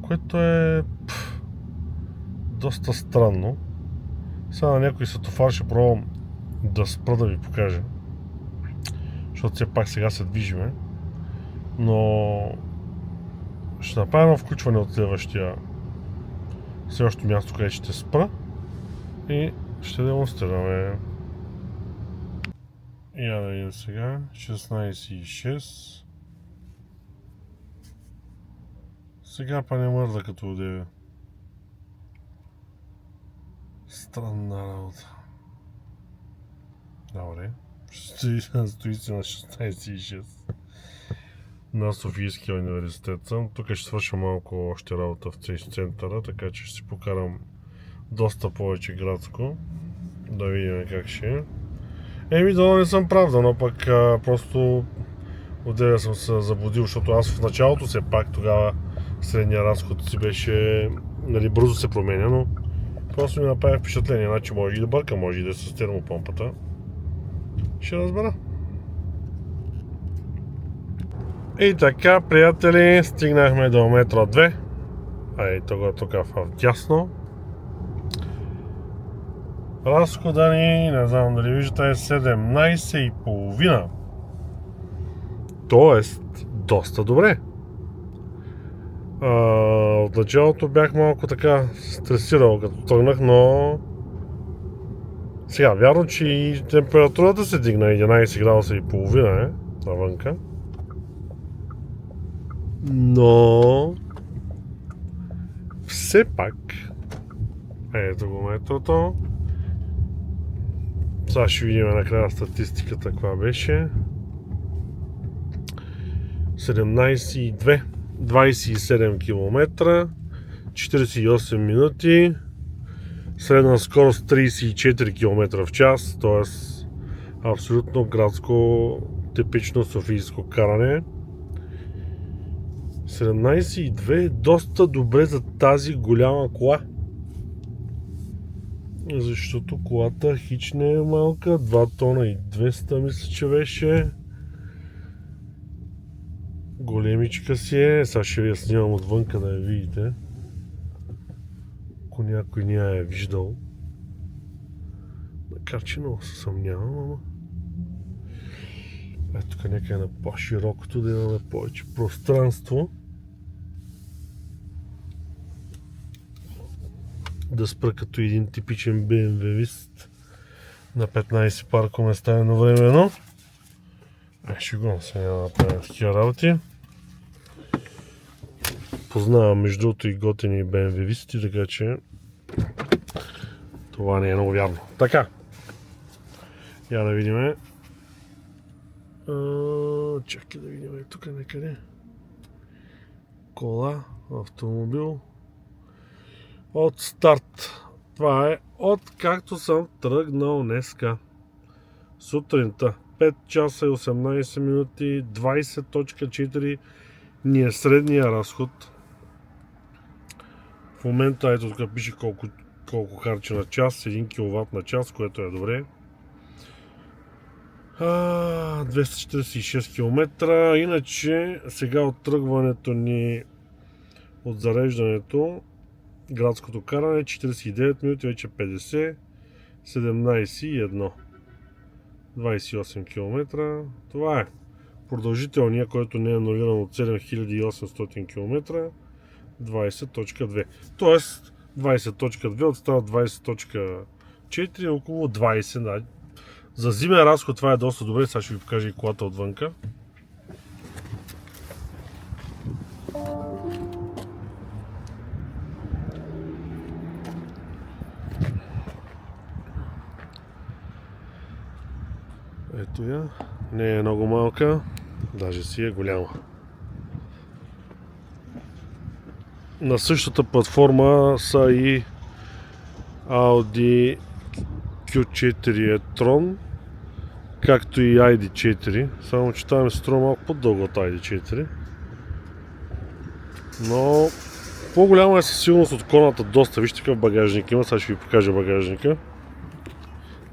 Което е доста странно. Сега на някой светофар ще пробвам да спра да ви покажа. Защото все пак сега се движиме. Но ще направя едно включване от следващото място, където ще спра. И ще демонстрираме. И я да видим сега. 16,6. Сега па не мърда като одеве. Странна работа. Добре. Стои си на 16,6. На Софийския университет съм. Тук ще свърша малко още работа в центъра, така че ще си покарам доста повече градско. Да видим как ще е. Дано не съм прав, но пък просто отделя съм се заблудил, защото аз в началото все пак тогава средния разход си беше, нали, бързо се променя, но просто ми направи впечатление, значи може и да бърка, може и да е с термопомпата. Ще разбера. И така, приятели, стигнахме до метро 2. Ето го тук в дясно. Разхода ни, не знам дали виждате, е 17,5. Тоест, доста добре. От началото бях малко така стресирал като тръгнах, но сега вярно, че и температурата се дигна 11 градуса и половина навънка. Но все пак ето го метрото. Сега ще видим накрая статистиката каква беше. 17,2, 27 км, 48 минути, средна скорост 34 км в час, т.е. абсолютно градско, типично софийско каране. 17,2 е доста добре за тази голяма кола. Защото колата хич не е малка, 2 тона и 200 мисля, че беше. Големичка си е, сега ще ви я снимам отвънка да я видите. Ако някой не я е виждал. Макар че много се съмнявам, ама. Ето тук някъде на по-широкото, да имаме повече пространство. Да спра като един типичен BMW-вист на 15 паркоместа едновременно. Шегувам се, няма да направя такива работи. Познавам между другото и готини BMW-висти, така че това не е много вярно. Така, я да видим. Чакай да видим тук някъде. Кола, автомобил. От старт. Това е от както съм тръгнал днеска. Сутринта. 5 часа и 18 минути, 20.4 ни е средния разход. В момента ето тук пише колко харчи на час, 1 кВт на час, което е добре. 246 км. Иначе сега от тръгването ни от зареждането, градското каране, 49 минути, вече 50, 17 и 1. 28 км. Това е продължителния, който не е анулиран от 7800 км. 20.2. Тоест 20.2 отстава 20.4, около 20. Да. За зимен разход това е доста добре. Сега ще ви покажа и колата отвънка. Ето я. Не е много малка, даже си е голяма. На същата платформа са и Audi Q4 e-tron, както и ID4, само че това ми се струва малко по-дълго от ID4. Но по-голяма е със сигурност от коната доста. Вижте какъв багажник има, сега ще ви покажа багажника.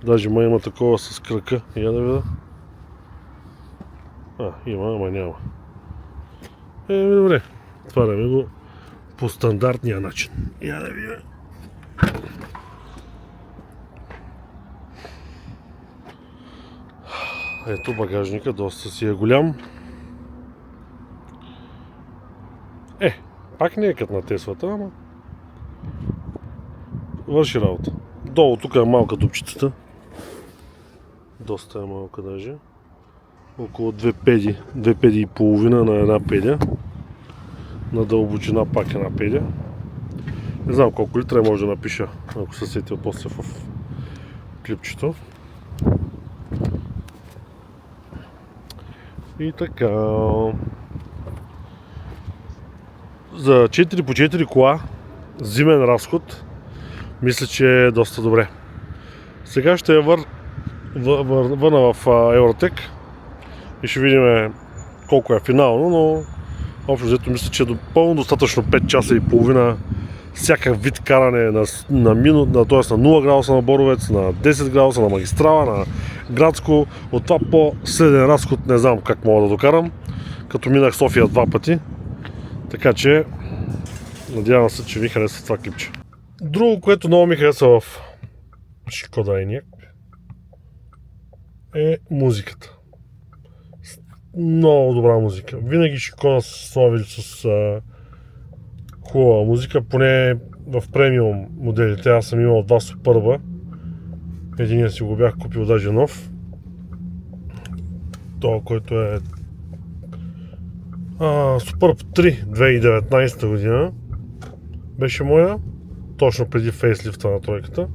Даже има такова с кръка, я да видя. Има, ама няма. Добре, отваряме го по стандартния начин. Я да видя. Ето багажника, доста си е голям. Пак не е като на Теслата, ама върши работа. Долу тук е малка дупчицата. Доста е малка даже. Около 2 педи и половина на една педя. На дълбочина пак една педя. Не знам колко литра може да напиша, ако се сетил после в клипчето. И така. За 4x4 кола, зимен разход, мисля, че е доста добре. Сега ще я върна в Евротек и ще видим колко е финално, но общо взето мисля, че е пълно достатъчно 5 часа и половина всякакъв вид каране на минут, т.е. на 0 градуса на Боровец, на 10 градуса на магистрала, на градско. От това по-следен разход не знам как мога да докарам, като минах София 2 пъти. Така че надявам се, че ви харесва това клипче. Друго, което много ми харесва в Шкода Enyaq е музиката. Много добра музика. Винаги Шкода са славили с хубава музика, поне в премиум моделите. Аз съм имал два Superb. Единия си го бях купил даже нов. Това, който е Superb 3 2019 година беше моя, точно преди фейслифта на тройката.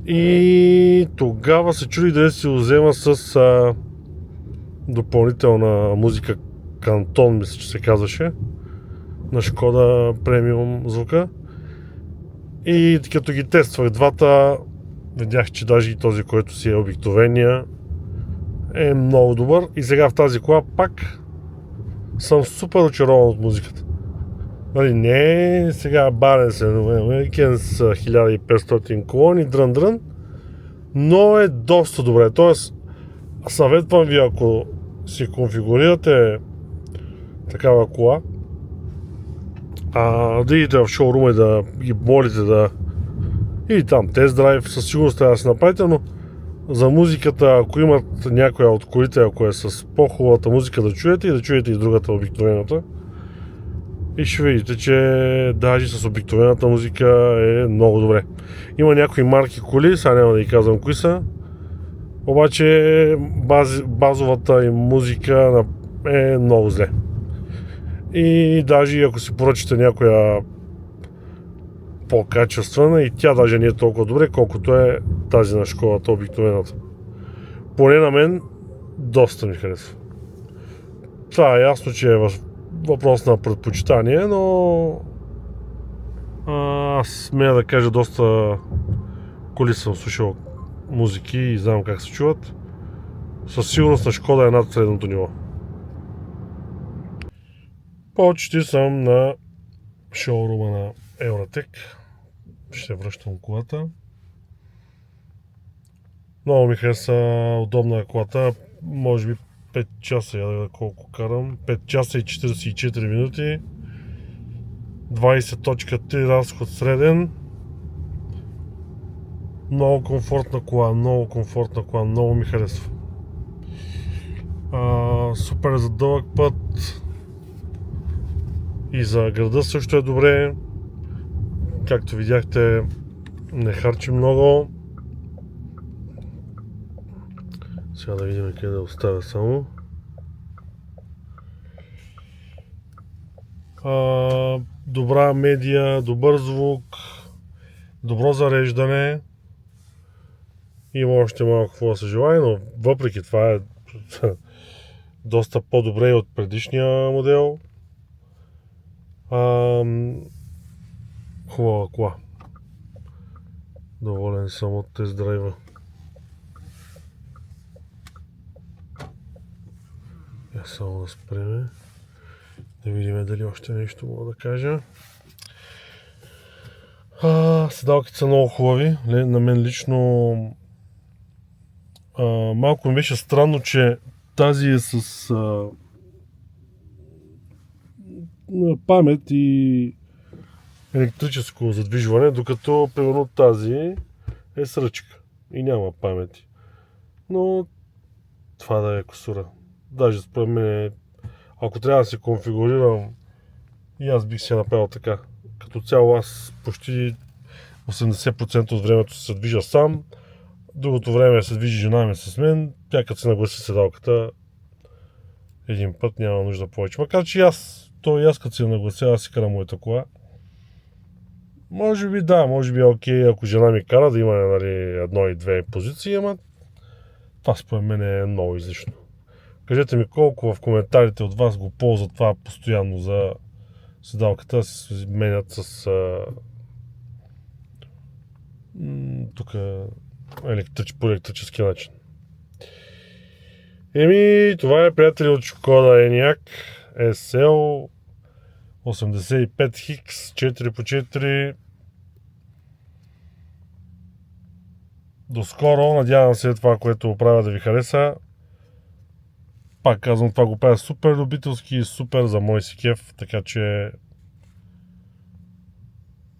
И тогава се чуди да си взема с допълнителна музика Кантон, мисля, че се казваше, на Шкода премиум звука. И като ги тествах двата, видях, че даже и този, който си е обикновения, е много добър. И сега в тази кола пак съм супер очарован от музиката. Нали, не сега барен се, American с 1500 колони, дрън, но е доста добре. Тоест, съветвам ви, ако си конфигурирате такава кола, да идете в шоурума и да ги молите да или там тест драйв, със сигурност трябва да се направите, но за музиката, ако имат някоя от колите, ако е с по-хубавата музика да чуете и другата обикновената, и ще видите, че даже с обикновената музика е много добре. Има някои марки коли, сега няма да ги казвам кои са, обаче базовата им музика е много зле. И даже ако си поръчате някоя по-качествена, и тя даже не е толкова добре, колкото е тази на Шкодата, обикновената. Поне на мен доста ми харесва. Това е ясно, че е въпрос на предпочитание, но аз смея да кажа, доста коли съм слушал музики и знам как се чуват. Със сигурност на Шкода е над средното ниво. Почти съм на шоурума на Евротек. Ще връщам колата. Много ми хареса, удобна е колата. Може би 5 часа, я да видя колко карам. 5 часа и 44 минути. 20.3 разход среден. Много комфортна кола, много ми харесва. Супер за дълъг път. И за града също е добре. Както видяхте, не харчи много. Сега да видим къде да оставя само. Добра медия, добър звук, добро зареждане Има още малко какво да се желае, но въпреки това е доста по-добре от предишния модел. Хубава кола. Доволен съм от тест драйва. Само да спреме. Да видим дали още нещо мога да кажа. Седалките са много хубави. На мен лично малко ми беше странно, че тази е с памет и електрическо задвижване, докато примерно тази е с ръчка и няма памети. Но това да е косура. Даже според мен, ако трябва да се конфигурирам, и аз бих се направил така. Като цяло аз почти 80% от времето се движа сам, другото време се движи жена ми с мен, тя като се нагласи седалката един път, няма нужда повече. Макар че и аз като се наглася, аз си карам моята кола. Може би да, може би е окей, ако жена ми кара да има, нали, едно и две позиции, ама това според мен е много излишно. Кажете ми колко в коментарите от вас го ползват това постоянно за седалката, се менят с тук по електрически начин. Това е, приятели, от Шкода Enyaq SL 85X 4x4. Доскоро, надявам се това, което правя, да ви хареса. Пак казвам, това го правя супер любителски и супер за мой си кеф, така че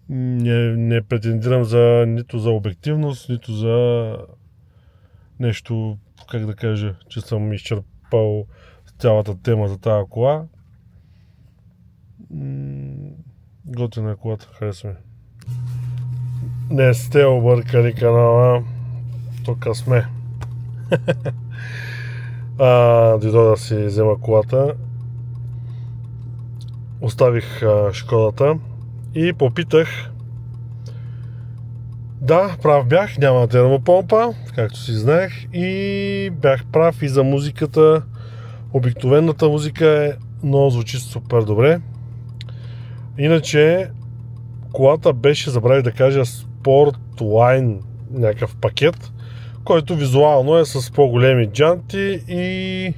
не претендирам нито за обективност, нито за нещо, как да кажа, че съм изчерпал цялата тема за тази кола. Готина е колата, харесва ми. Не сте объркали канала, тук сме. Дойдох да си взема колата. Оставих Шкодата и попитах. Да, прав бях, няма термопомпа, както си знаех, и бях прав и за музиката. Обикновената музика но звучи супер добре. Иначе колата беше, забравих да кажа, Sportline някакъв пакет, който визуално е с по-големи джанти и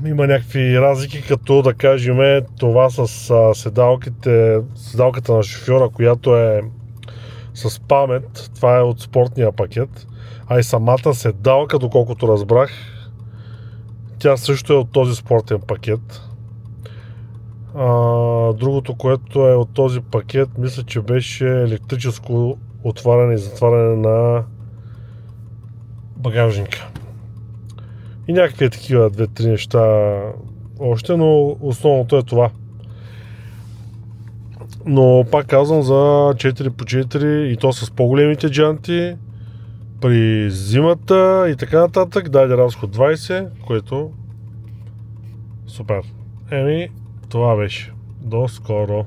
има някакви разлики, като да кажем това с седалката на шофьора, която е с памет, това е от спортния пакет, а и самата седалка, доколкото разбрах, тя също е от този спортен пакет. Другото, което е от този пакет, мисля, че беше електрическо отваряне и затваряне на багажника. И някакви такива 2-3 неща още, но основното е това. Но пак казвам, за 4x4 и то с по-големите джанти при зимата и така нататък, даде разход 20, което супер. Това беше. До скоро!